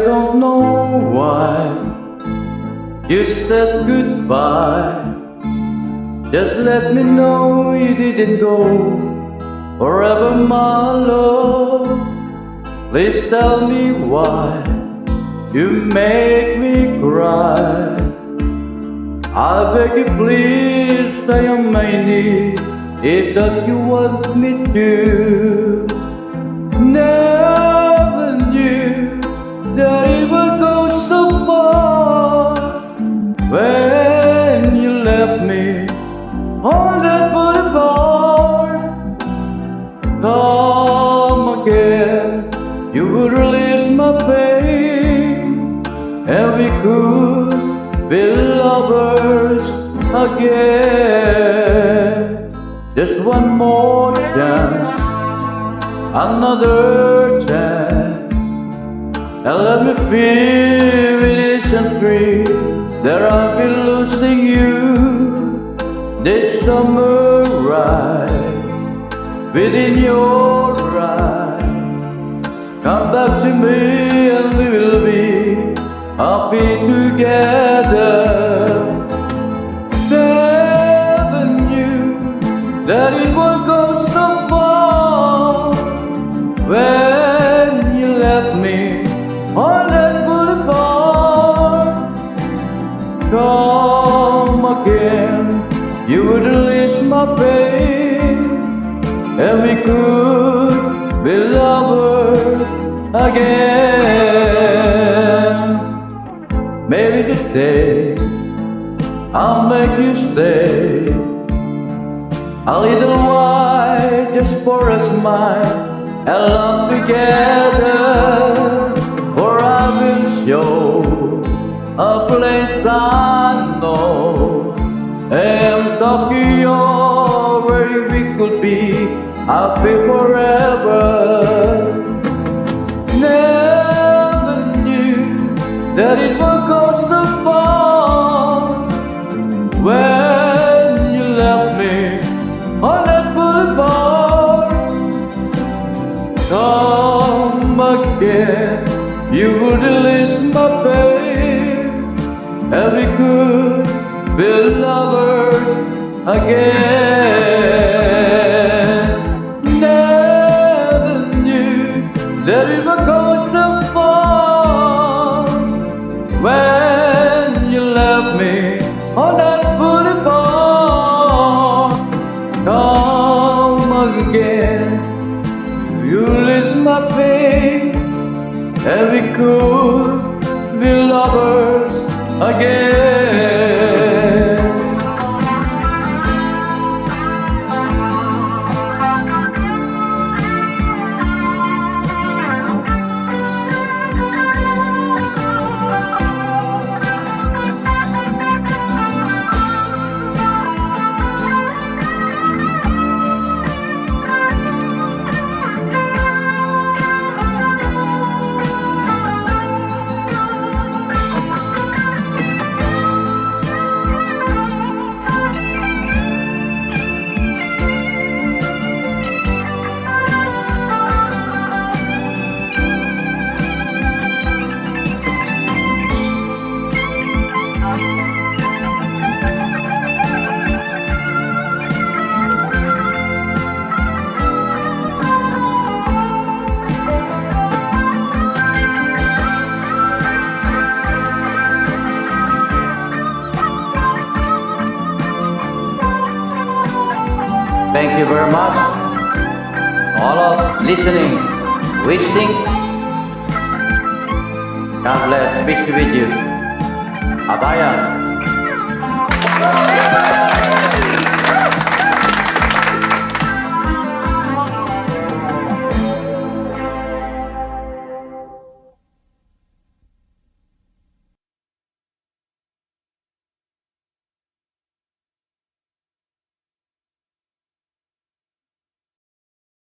don't know why you said goodbye. Just let me know you didn't go forever, my love. Please tell me why you make me cry. I beg you please, stay on my knees if that you want me to. Never knew that it would go so far when you left me on that boulevard. Come again, you would release my pain, and we could be lovers again. Just one more chance, another chance, and let me feel it isn't free that I've been losing you. This summer rise within your eyes, come back to me and we will be happy together. Never knew that it would go so far when you left me on that boulevard. Come again, you would release my pain, and we could be lovers again. Maybe today I'll make you stay a little while, just for a smile and love together. For I will show a place I know, and Tokyo, where we could be happy forever. Never knew that it would go so far when you left me on that boulevard. Come again, you would release my pain, and we could be lovers again. Never knew that it would go so far when you left me on that boulevard. Come again, you lift my faith, and we could be lovers again. Thank you very much, all of listening, wishing. God bless, peace be with you. Abaya.